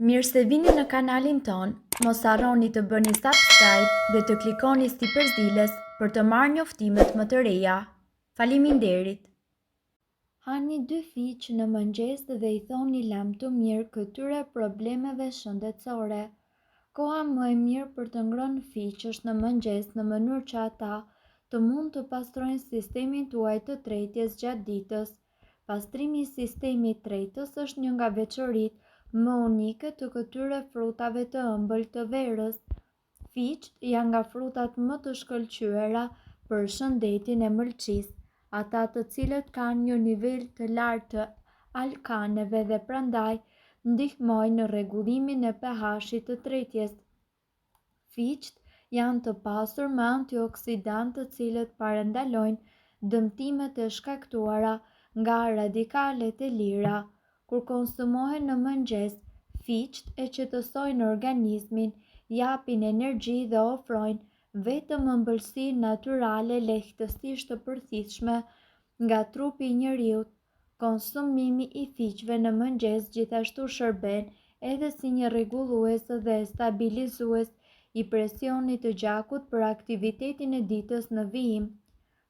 Mirë se vini në kanalin ton, mos harroni të bëni subscribe dhe të klikoni si përzieles për të marrë njoftimet më të reja. Faleminderit! Hani 2 fiq në mëngjes dhe i thoni lam të mirë këtyre problemeve shëndetësore. Koha më e mirë për të ngrënë fiq është në mëngjes në mënyrë që ata të mund të pastrojnë sistemin tuaj të tretjes gjatë ditës. Pastrimi i sistemit tretës është një nga veçoritë më unike të këtyre frutave të ëmbël të verës. Fiqt janë nga frutat më të shkëlqyera për shëndetin e mëlçisë, ata të cilët kanë një nivel të lartë të alkaneve dhe prandaj ndihmojnë në rregullimin e pH-it të tretjes. Fiqt janë të pasur me antioksidantë të cilët parandalojnë dëmtimet e shkaktuara nga radikalet e lira. Kur konsumohen në mëngjes, fiqt e qetësojnë organizmin, japin energji dhe ofrojnë vetëm ëmbëlsi natyrale lehtësisht të përthithshme nga trupi i njeriut. Konsumimi i fiqve në mëngjes gjithashtu shërben edhe si një rregullues dhe stabilizues i presionit të gjakut për aktivitetin e ditës në vijim.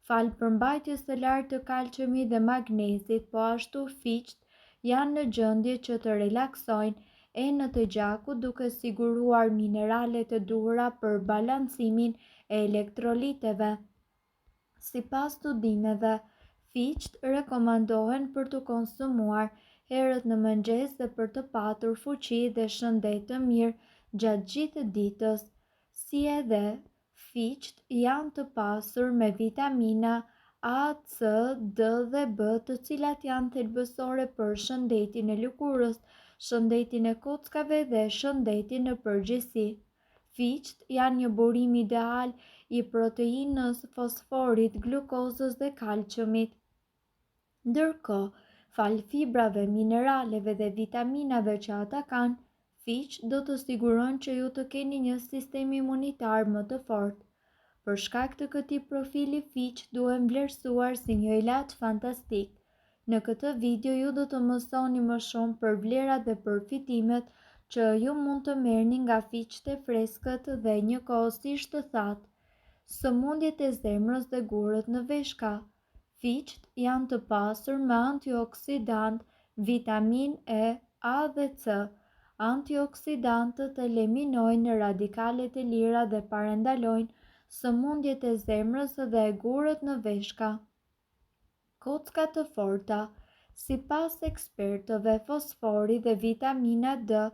Falë përmbajtjes së lartë të kalciumit dhe magnezit, po ashtu fiqt janë në gjendje që të relaksojnë enët e gjakut duke siguruar mineralet e duhura për balancimin e elektroliteve. Sipas studimeve, fiqt rekomandohen për të konsumuar herët në mëngjes dhe për të patur fuqi dhe shëndet të mirë gjatë gjithë ditës. Si edhe fiqt janë të pasur me vitamina A, C, D dhe B, të cilat janë thelbësore për shëndetin e lëkurës, shëndetin e kockave dhe shëndetin në përgjithësi. Fiqt janë një burim ideal i proteinës, fosforit, glukozës dhe kalciumit. Ndërkohë, falë fibrave, mineraleve dhe vitaminave që ata kanë, fiqt do të sigurojnë që ju të keni një sistem imunitar më të fortë. Për shkak të këtij profili, fiqt duhen vlerësuar si një ilaç fantastik. Në këtë video ju do të mësoni më shumë për vlerat dhe përfitimet që ju mund të merrni nga fiqt e freskët dhe njëkohësisht të thatë. Sëmundjet e zemrës dhe gurët në veshka. Fiqt janë të pasur me antioksidantë, vitaminë E, A dhe C. Antioksidantët eliminojnë radikalet e lira dhe parandalojnë sëmundjet e zemrës dhe e gurët në veshka. Kocka të forta. Sipas ekspertëve, fosfori dhe vitamina D,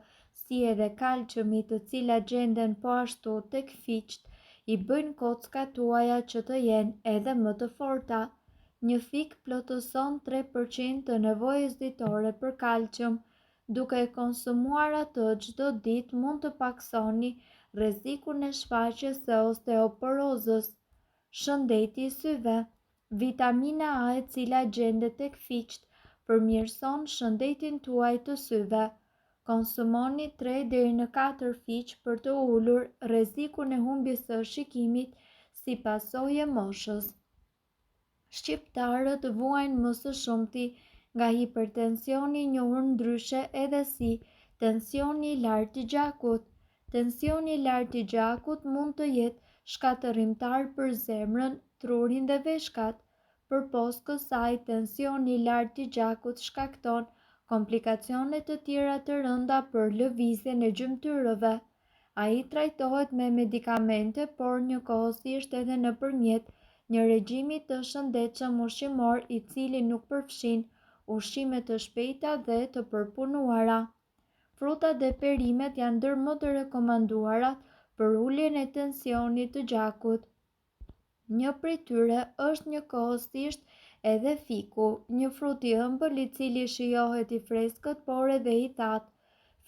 si edhe kalciumi, të cilat gjenden po ashtu tek fiqt, i bëjnë kockat tuaja që të jenë edhe më të forta. Një fik plotëson 3% të nevojës ditore për kalcium. Duke e konsumuar atë çdo ditë mund të paksoni rrezikun e shfaqjes së osteoporozës. Shëndeti i syve. Vitamina A, e cila gjendet tek fiqt, përmirëson shëndetin tuaj të syve. Konsumoni 3 deri në 4 fiq për të ulur rrezikun e humbjes së shikimit si pasojë e moshës. Shqiptarët vuajnë më së shumti nga hipertensioni, i njohur ndryshe edhe si tensioni i lartë i gjakut. Tensioni i lartë i gjakut mund të jetë shkatërrimtar për zemrën, trurin dhe veshkat. Përpos kësaj, tensioni i lartë i gjakut shkakton komplikacione të tjera të rënda për lëvizjen e gjymtyrëve. Ai trajtohet me medikamente, por njëkohësisht edhe nëpërmjet një regjimi të shëndetshëm ushqimor, i cili nuk përfshin ushqime të shpejta dhe të përpunuara. Frutat dhe perimet janë ndër më të rekomanduarat për uljen e tensionit të gjakut. Një prej tyre është njëkohësisht edhe fiku, një frut i ëmbël i cili shijohet i freskët por edhe i thatë.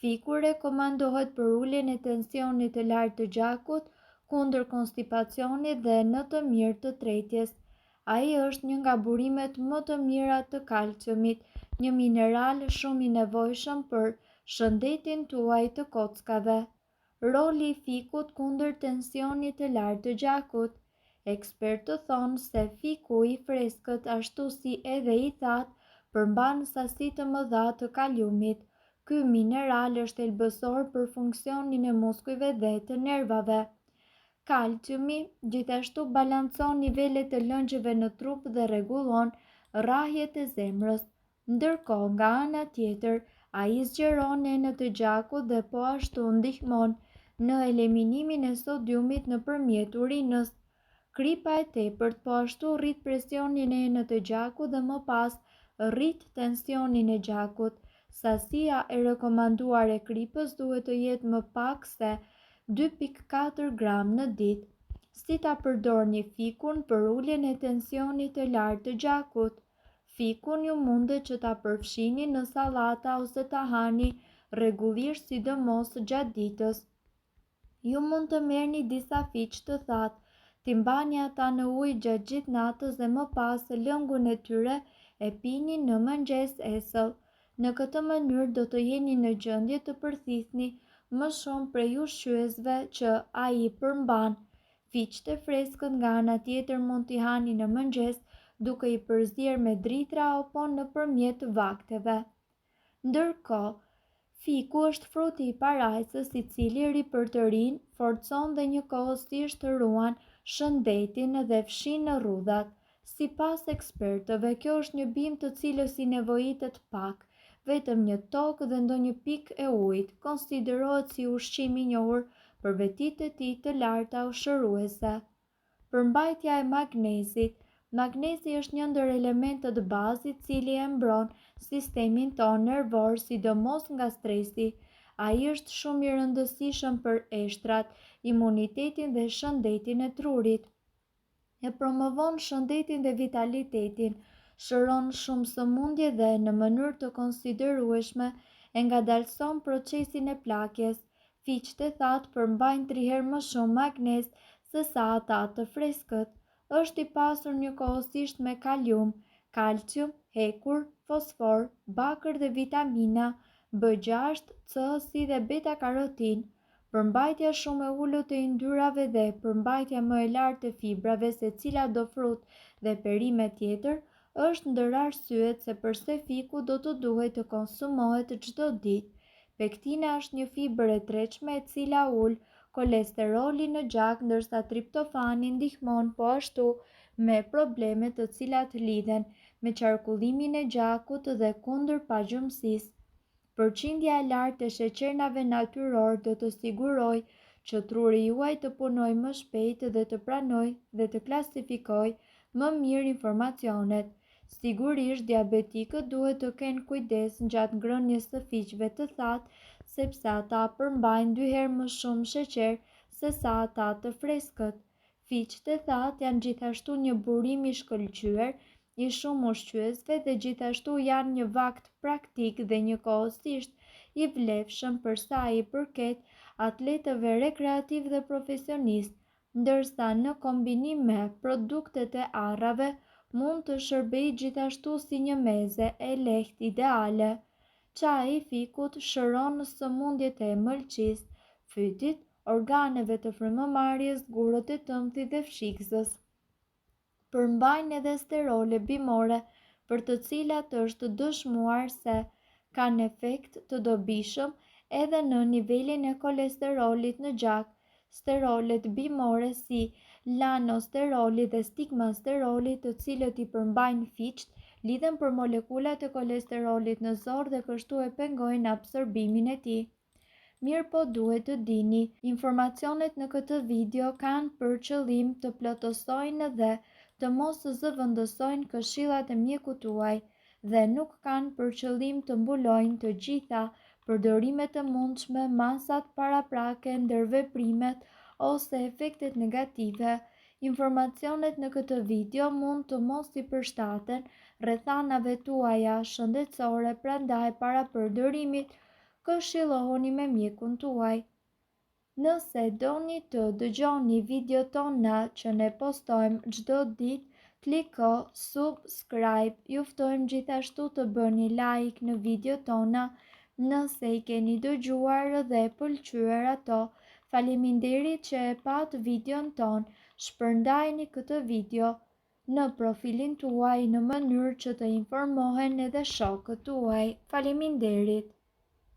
Fiku rekomandohet për uljen e tensionit të lartë të gjakut, kundër konstipacionit dhe në të mirë të tretjes. Ai është një nga burimet më të mira të kalciumit, një mineral shumë i nevojshëm për shëndetin tuaj të kockave. Roli i fikut kundër tensionit të lartë të gjakut. Ekspertët thonë se fiku i freskët ashtu si edhe i thatë përmban sasi të mëdha të kaliumit. Ky mineral është elbësor për funksionin e muskujve dhe të nervave. Kalciumi gjithashtu balancon nivelet e lëngjeve në trup dhe rregullon rrahjet e zemrës. Ndërkohë, nga ana tjetër, ai zgjeron enët e gjakut dhe po ashtu ndihmon në eliminimin e sodiumit nëpërmjet urinës. Kripa e tepërt po ashtu rrit presionin e enët e gjakut dhe më pas rrit tensionin e gjakut. Sasia e rekomanduar e kripës duhet të jetë më pak se 2.4 gram në ditë. Si ta përdorni fikun për uljen e tensionit të lartë të gjakut? Fikun ju mundet që ta përfshini në sallata ose ta hani rregullisht, sidomos gjatë ditës. Ju mund të merrni disa fiq të thatë, t'i mbani ata në ujë gjatë gjithë natës dhe më pas lëngun e tyre e pini në mëngjes esëll. Në këtë mënyrë do të jeni në gjendje të përthithni më shumë prej ushqyesve që ai përmban. Fiqt e freskët nga ana tjetër mund t'i hani në mëngjes duke i përzier me dritra apo nëpërmjet vakteve. Ndërkohë, fiku është fruti i parajsës, i cili ripërtërin, forcon dhe njëkohësisht ruan shëndetin dhe fshin në rrudhat. Sipas ekspertëve, kjo është një bimë të cilës i nevojitet pak, vetëm një tokë dhe ndonjë pikë e ujit. Konsiderohet si ushqim i njohur për vetitë e tij të larta ushqëruese. Përmbajtja e magnezit. Magnezi është një ndër elementët bazë i cili e mbron sistemin tonë nervor, sidomos nga stresi. Ai është shumë i rëndësishëm për eshtrat, imunitetin dhe shëndetin e trurit. E promovon shëndetin dhe vitalitetin, shëron shumë sëmundje dhe në mënyrë të konsiderueshme e ngadalson procesin e plakjes. Fiqt e thatë përmbajnë 3 herë më shumë magnez se sa ata të freskët. Është i pasur njëkohësisht me kalium, kalcium, hekur, fosfor, bakër dhe vitamina B6, C, si dhe beta-karotin. Përmbajtja shumë e ulët e yndyrave dhe përmbajtja më e lartë e fibrave se cila do frut dhe perime tjetër është ndër arsyet se përse fiku do të duhet të konsumohet çdo ditë. Pektina është një fibër e tretshme e cila ul kolesteroli në gjak, ndërsa triptofani ndihmon po ashtu me probleme të cilat lidhen me qarkullimin e gjakut dhe kundër pagjumësisë. Përqindja e lartë e sheqernave natyror do të sigurojë që truri juaj të punojë më shpejt dhe të pranojë dhe të klasifikojë më mirë informacionet. Sigurisht, diabetikët duhet të kenë kujdes gjatë ngrënies së fiqve të thatë, sepse ata përmbajnë 2 herë më shumë sheqer se sa ata të freskët. Fiqt e thatë janë gjithashtu një burim i shkëlqyer i shumë ushqyesve dhe gjithashtu janë një vakt praktik dhe njëkohësisht i vlefshëm për sa i përket atletëve rekreativ dhe profesionist, ndërsa në kombinim me produktet e arrave mund të shërbejë gjithashtu si një meze e lehtë ideale. Çaji i fikut shëron sëmundjet e ëmbëlsisë, fytit, organeve të frymëmarrjes, gurët e tëmthit dhe fshikësës. Përmbajnë edhe sterole bimore, për të cilat është dëshmuar se kanë efekt të dobishëm edhe në nivelin e kolesterolit në gjak. Sterolet bimore si lanosteroli dhe stigmasteroli, të cilët i përmbajnë fiqt, lidhen për molekulat e kolesterolit në zor dhe kështu e pengojnë absorbimin e tij. Mirë po duhet të dini, informacionet në këtë video kanë për qëllim të plotësojnë dhe të mos zëvendësojnë këshillat e mjekut tuaj dhe nuk kanë për qëllim të mbulojnë të gjitha përdorimet e mundshme, masat paraprake, ndërveprimet ose efektet negative. Informacionet në këtë video mund të mos i përshtaten rrethanave tuaja shëndetësore, prandaj para përdorimit këshillohuni me mjekun tuaj. Nëse doni të dëgjoni video tona që ne postojmë çdo ditë, kliko subscribe. Ju ftojmë gjithashtu të bëni like në video tona nëse i keni dëgjuar dhe pëlqyer ato. Faleminderit që e pat videon ton. Shpërndajeni këtë video në profilin tuaj në mënyrë që të informohen edhe shokët tuaj. Faleminderit.